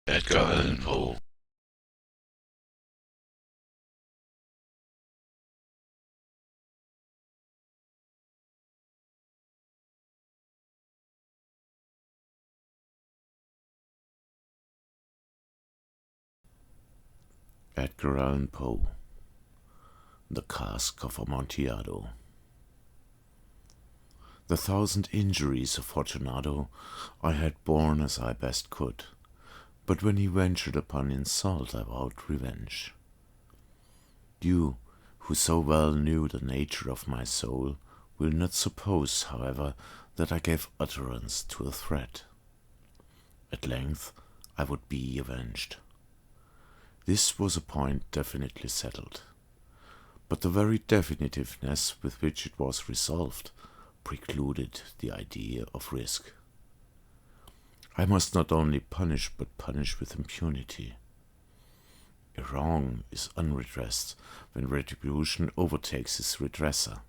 Edgar Allan Poe. Edgar Allan Poe, The Cask of Amontillado. The 1,000 injuries of Fortunato I had borne as I best could, but when he ventured upon insult I vowed revenge. You, who so well knew the nature of my soul, will not suppose, however, that I gave utterance to a threat. At length I would be avenged. This was a point definitely settled, but the very definitiveness with which it was resolved precluded the idea of risk. I must not only punish, but punish with impunity. A wrong is unredressed when retribution overtakes its redresser.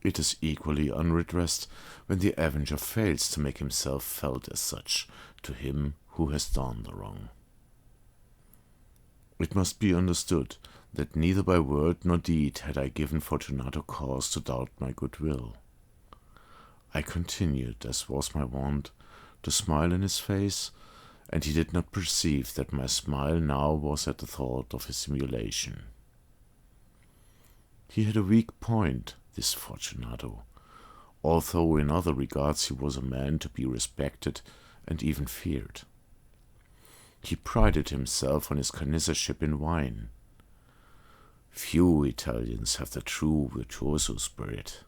It is equally unredressed when the avenger fails to make himself felt as such to him who has done the wrong. It must be understood that neither by word nor deed had I given Fortunato cause to doubt my goodwill. I continued, as was my wont, to smile in his face, and he did not perceive that my smile now was at the thought of his humiliation. He had a weak point, this Fortunato, although in other regards he was a man to be respected and even feared. He prided himself on his connoisseurship in wine. Few Italians have the true virtuoso spirit.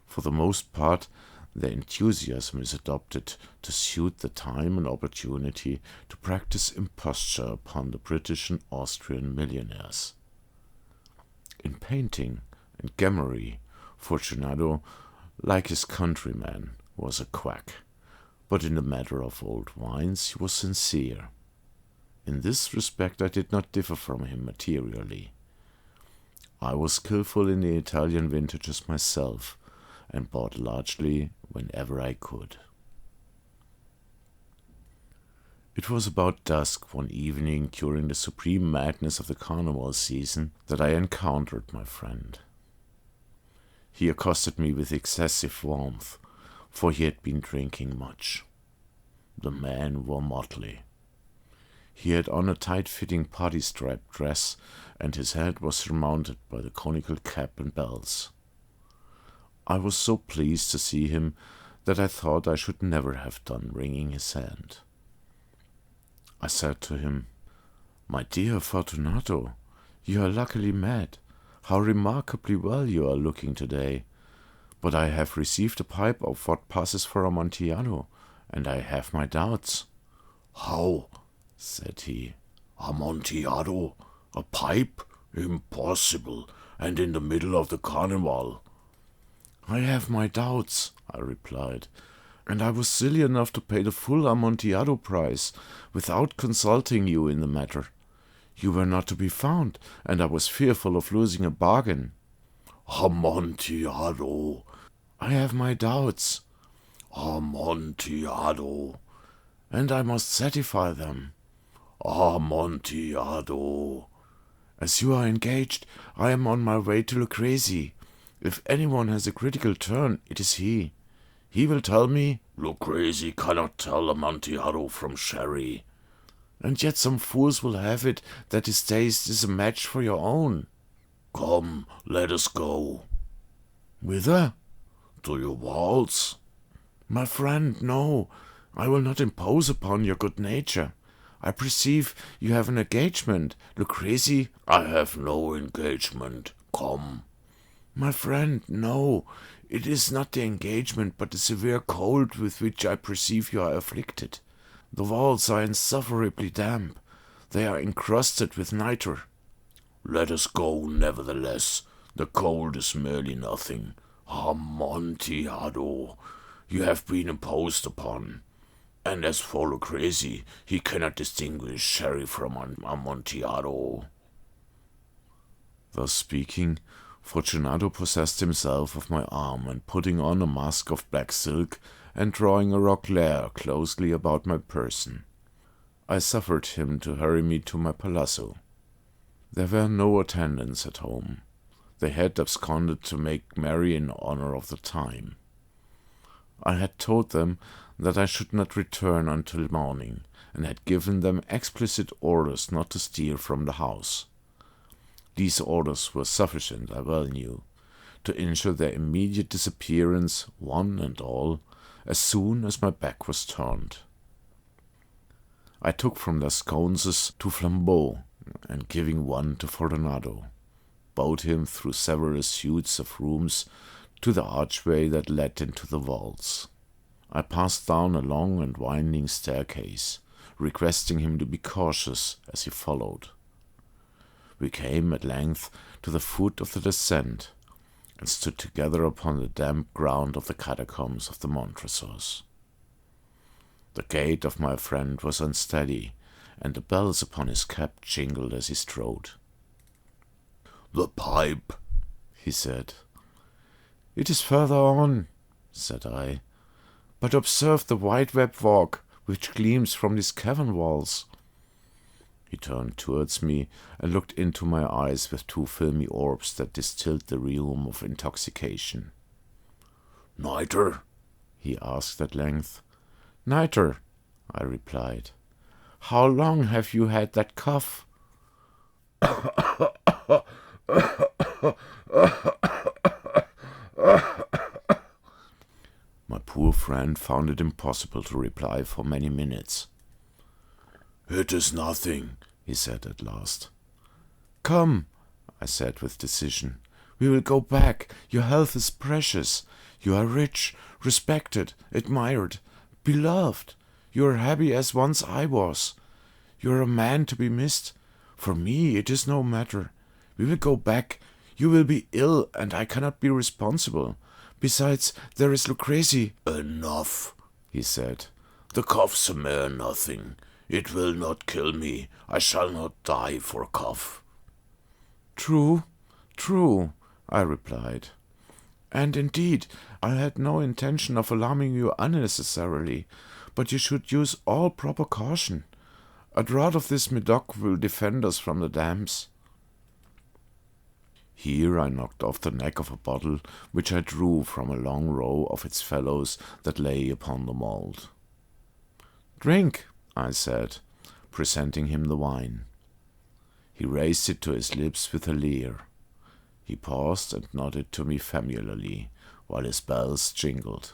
For the most part, their enthusiasm is adopted to suit the time and opportunity to practice imposture upon the British and Austrian millionaires. In painting and gummery, Fortunato, like his countrymen, was a quack, but in the matter of old wines he was sincere. In this respect I did not differ from him materially. I was skilful in the Italian vintages myself, and bought largely whenever I could. It was about dusk one evening during the supreme madness of the carnival season that I encountered my friend. He accosted me with excessive warmth, for he had been drinking much. The man wore motley. He had on a tight-fitting party-striped dress, and his head was surmounted by the conical cap and bells. I was so pleased to see him that I thought I should never have done wringing his hand. I said to him, "My dear Fortunato, you are luckily mad. How remarkably well you are looking today. But I have received a pipe of what passes for Amontillado, and I have my doubts." "How?" said he. "Amontillado? A pipe? Impossible, and in the middle of the carnival." "I have my doubts," I replied, "and I was silly enough to pay the full Amontillado price without consulting you in the matter. You were not to be found, and I was fearful of losing a bargain." "Amontillado." "I have my doubts." "Amontillado." "And I must satisfy them." "Amontillado." "As you are engaged, I am on my way to Lucrezi. If anyone has a critical turn, it is he. He will tell me—" "Lucrezi cannot tell Amontillado from sherry." "And yet some fools will have it that his taste is a match for your own." "Come, let us go." "Whither?" "To your waltz." "My friend, no. I will not impose upon your good nature. I perceive you have an engagement. Lucrezi—" "I have no engagement. Come." "My friend, no. It is not the engagement, but the severe cold with which I perceive you are afflicted. The walls are insufferably damp. They are encrusted with nitre." "Let us go, nevertheless. The cold is merely nothing. Amontillado, you have been imposed upon. And as for Lucrezi, he cannot distinguish sherry from Amontillado." Thus speaking, Fortunato possessed himself of my arm, and putting on a mask of black silk, and drawing a roquelaire closely about my person, I suffered him to hurry me to my palazzo. There were no attendants at home. They had absconded to make merry in honor of the time. I had told them that I should not return until morning, and had given them explicit orders not to stir from the house. These orders were sufficient, I well knew, to ensure their immediate disappearance, one and all, as soon as my back was turned. I took from their sconces 2 flambeaux, and giving one to Fortunato, bowed him through several suites of rooms to the archway that led into the vaults. I passed down a long and winding staircase, requesting him to be cautious as he followed. We came at length to the foot of the descent, and stood together upon the damp ground of the catacombs of the Montresors. The gait of my friend was unsteady, and the bells upon his cap jingled as he strode. "The pipe," he said. "It is further on," said I. "But observe the white web walk which gleams from these cavern walls." He turned towards me and looked into my eyes with 2 filmy orbs that distilled the rheum of intoxication. "Nitre?" he asked at length. "Nitre," I replied. "How long have you had that cough?" My poor friend found it impossible to reply for many minutes. "It is nothing," he said at last. "Come," I said with decision. "We will go back. Your health is precious. You are rich, respected, admired, beloved. You are happy as once I was. You are a man to be missed. For me it is no matter. We will go back. You will be ill, and I cannot be responsible. Besides, there is Lucrezi." "Enough," he said. "The cough's a mere nothing. It will not kill me. I shall not die for a cough." "True, true," I replied. "And indeed, I had no intention of alarming you unnecessarily, but you should use all proper caution. A draught of this Medoc will defend us from the damps." Here I knocked off the neck of a bottle which I drew from a long row of its fellows that lay upon the mould. "Drink," I said, presenting him the wine. He raised it to his lips with a leer. He paused and nodded to me familiarly, while his bells jingled.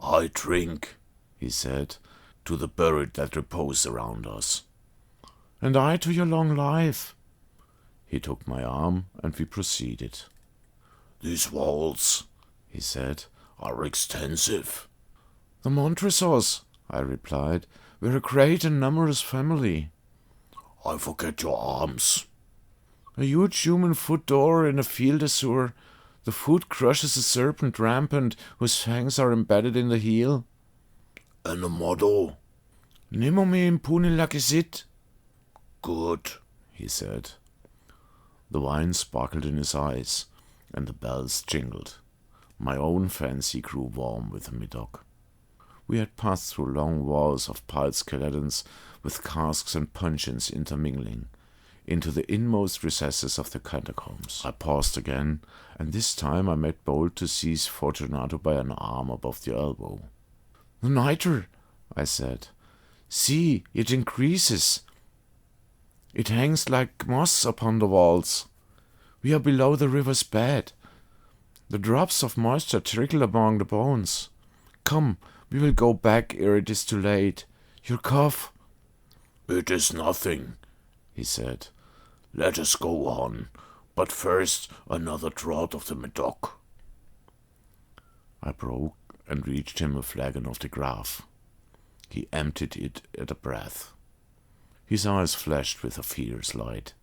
"I drink," he said, "to the buried that repose around us." "And I to your long life." He took my arm, and we proceeded. "These walls," he said, "are extensive." "The Montresors," I replied, "were a great and numerous family." "I forget your arms." "A huge human foot d'or in a field azure. The foot crushes a serpent rampant whose fangs are embedded in the heel." "And a motto?" "Nemo me impune lacessit." "Good," he said. The wine sparkled in his eyes, and the bells jingled. My own fancy grew warm with the Medoc. We had passed through long walls of piled skeletons, with casks and puncheons intermingling, into the inmost recesses of the catacombs. I paused again, and this time I made bold to seize Fortunato by an arm above the elbow. "The nitre," I said. "See, it increases. It hangs like moss upon the walls. We are below the river's bed. The drops of moisture trickle among the bones. Come, we will go back ere it is too late. Your cough—" "It is nothing," he said. "Let us go on, but first another draught of the Medoc." I broke and reached him a flagon of the Graf. He emptied it at a breath. His eyes flashed with a fierce light.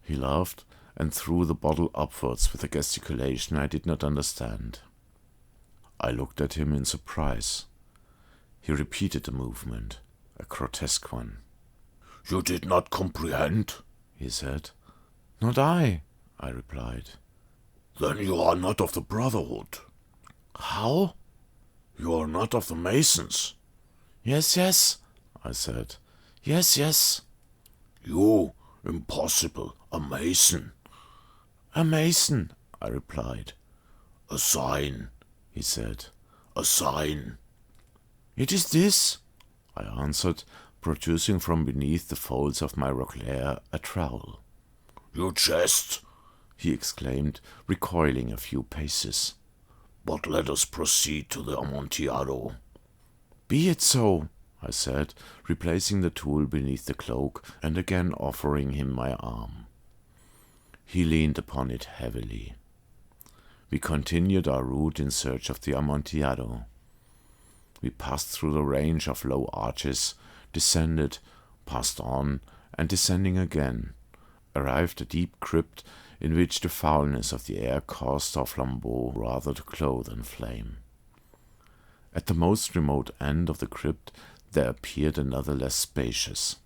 He laughed and threw the bottle upwards with a gesticulation I did not understand. I looked at him in surprise. He repeated the movement, a grotesque one. "You did not comprehend?" he said. "Not I," I replied. "Then you are not of the Brotherhood." "How?" "You are not of the Masons." Yes, yes," I said. Yes, yes. You, impossible, a mason. A mason, I replied. A sign, he said. A sign. It is this, I answered, producing from beneath the folds of my roquelaire a trowel. You jest, he exclaimed, recoiling a few paces. But let us proceed to the Amontillado. Be it so, I said, replacing the tool beneath the cloak and again offering him my arm. He leaned upon it heavily. We continued our route in search of the Amontillado. We passed through the range of low arches, descended, passed on, and descending again, arrived at a deep crypt in which the foulness of the air caused our flambeaux rather to glow than flame. At the most remote end of the crypt there appeared another less spacious.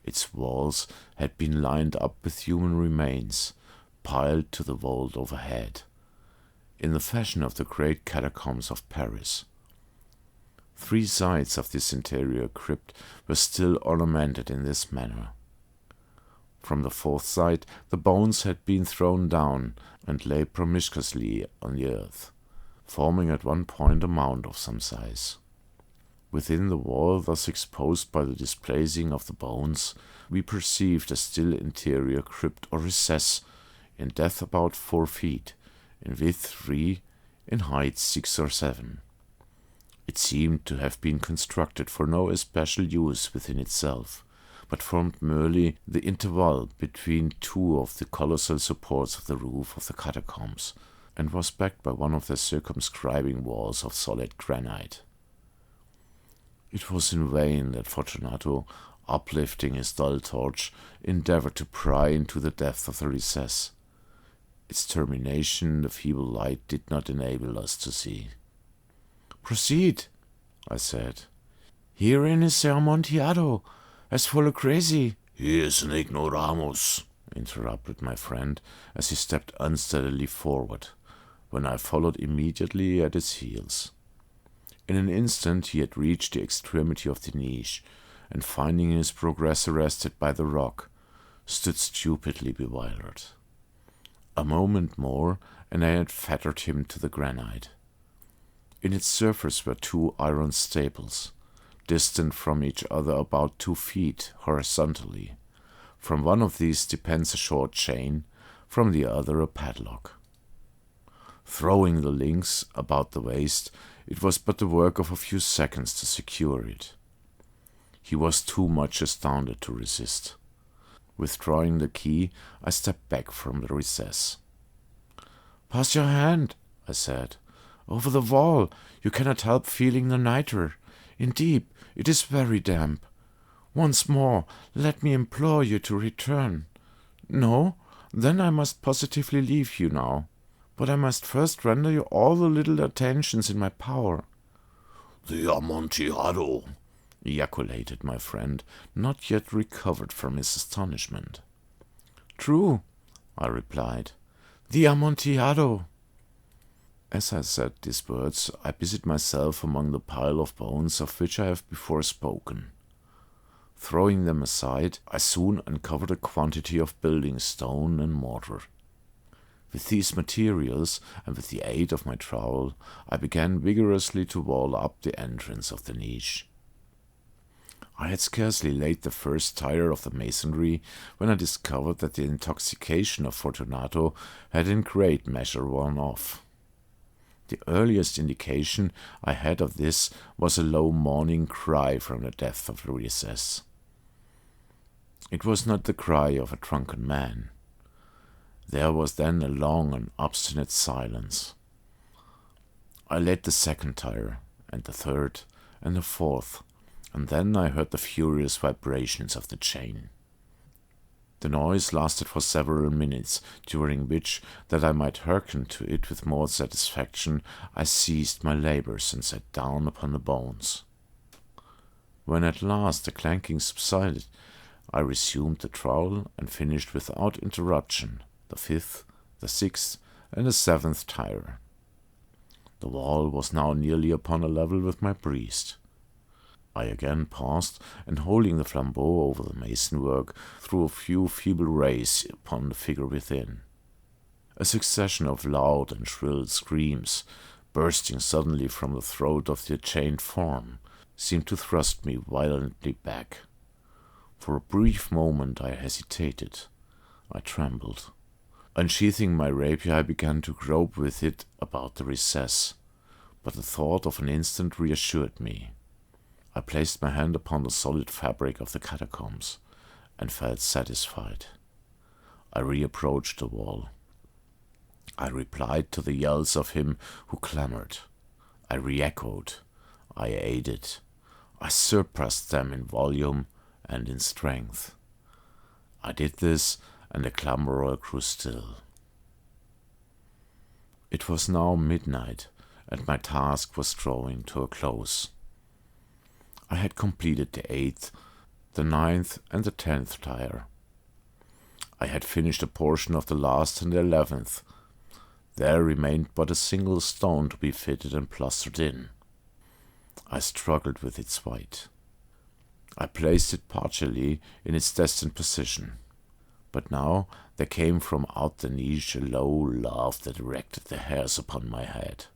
Its walls had been lined up with human remains, piled to the vault overhead, in the fashion of the great catacombs of Paris. 3 sides of this interior crypt were still ornamented in this manner. From the 4th side the bones had been thrown down and lay promiscuously on the earth, forming at one point a mound of some size. Within the wall thus exposed by the displacing of the bones, we perceived a still interior crypt or recess, in depth about 4 feet, in width 3, in height 6 or 7. It seemed to have been constructed for no especial use within itself, but formed merely the interval between 2 of the colossal supports of the roof of the catacombs, and was backed by one of the circumscribing walls of solid granite. It was in vain that Fortunato, uplifting his dull torch, endeavored to pry into the depth of the recess. Its termination the feeble light did not enable us to see. "Proceed," I said. "Herein is the Amontillado, as follow crazy." "He is an ignoramus," interrupted my friend, as he stepped unsteadily forward, when I followed immediately at his heels. In an instant he had reached the extremity of the niche, and finding his progress arrested by the rock, stood stupidly bewildered. A moment more, and I had fettered him to the granite. In its surface were 2 iron staples, distant from each other about 2 feet horizontally. From one of these depends a short chain, from the other a padlock. Throwing the links about the waist, it was but the work of a few seconds to secure it. He was too much astounded to resist. Withdrawing the key, I stepped back from the recess. "Pass your hand," I said, "over the wall. You cannot help feeling the nitre. Indeed, it is very damp. Once more, let me implore you to return. No? Then I must positively leave you now. But I must first render you all the little attentions in my power." "The Amontillado," ejaculated my friend, not yet recovered from his astonishment. "True," I replied, "the Amontillado." As I said these words, I busied myself among the pile of bones of which I have before spoken. Throwing them aside, I soon uncovered a quantity of building stone and mortar. With these materials, and with the aid of my trowel, I began vigorously to wall up the entrance of the niche. I had scarcely laid the first tire of the masonry when I discovered that the intoxication of Fortunato had in great measure worn off. The earliest indication I had of this was a low mourning cry from the depth of the recess. It was not the cry of a drunken man. There was then a long and obstinate silence. I laid the 2nd tire, and the 3rd, and the 4th, and then I heard the furious vibrations of the chain. The noise lasted for several minutes, during which, that I might hearken to it with more satisfaction, I ceased my labors and sat down upon the bones. When at last the clanking subsided, I resumed the trowel and finished without interruption the 5th, the 6th, and the 7th tire. The wall was now nearly upon a level with my breast. I again paused, and holding the flambeau over the mason work, threw a few feeble rays upon the figure within. A succession of loud and shrill screams, bursting suddenly from the throat of the chained form, seemed to thrust me violently back. For a brief moment I hesitated. I trembled. Unsheathing my rapier, I began to grope with it about the recess, but the thought of an instant reassured me. I placed my hand upon the solid fabric of the catacombs, and felt satisfied. I reapproached the wall. I replied to the yells of him who clamored. I re-echoed. I aided. I surpassed them in volume and in strength. I did this, and the clamor grew still. It was now midnight, and my task was drawing to a close. I had completed the 8th, the 9th, and the 10th tier. I had finished a portion of the last and the 11th. There remained but a single stone to be fitted and plastered in. I struggled with its weight. I placed it partially in its destined position. But now there came from out the niche a low laugh that erected the hairs upon my head.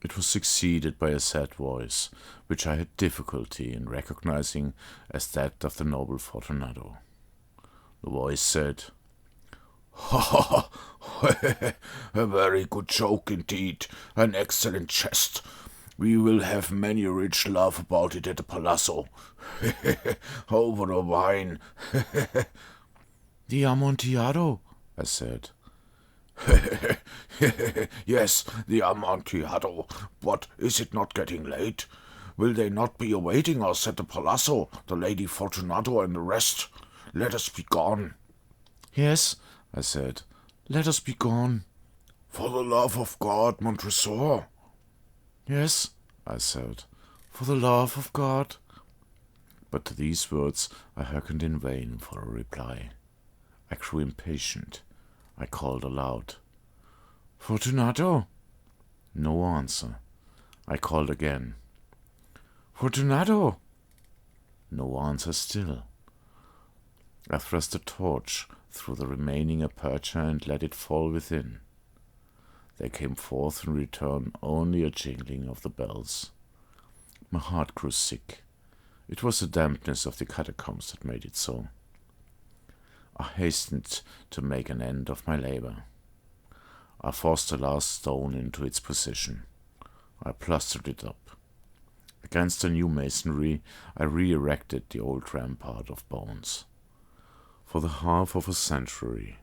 It was succeeded by a sad voice, which I had difficulty in recognizing as that of the noble Fortunato. The voice said, "Ha ha! A very good joke indeed, an excellent jest. We will have many a rich laugh about it at the palazzo. Over the wine." "The Amontillado," I said. "Yes, the Amontillado. But is it not getting late? Will they not be awaiting us at the palazzo, the Lady Fortunato and the rest? Let us be gone." "Yes," I said, "let us be gone." "For the love of God, Montresor." "Yes," I said, "for the love of God." But to these words I hearkened in vain for a reply. I grew impatient. I called aloud, "Fortunato!" No answer. I called again, "Fortunato!" No answer still. I thrust a torch through the remaining aperture and let it fall within. There came forth in return only a jingling of the bells. My heart grew sick. It was the dampness of the catacombs that made it so. I hastened to make an end of my labor. I forced the last stone into its position. I plastered it up. Against the new masonry, I re-erected the old rampart of bones. For the half of a century,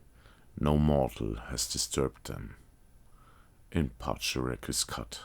no mortal has disturbed them. In pace requiescat.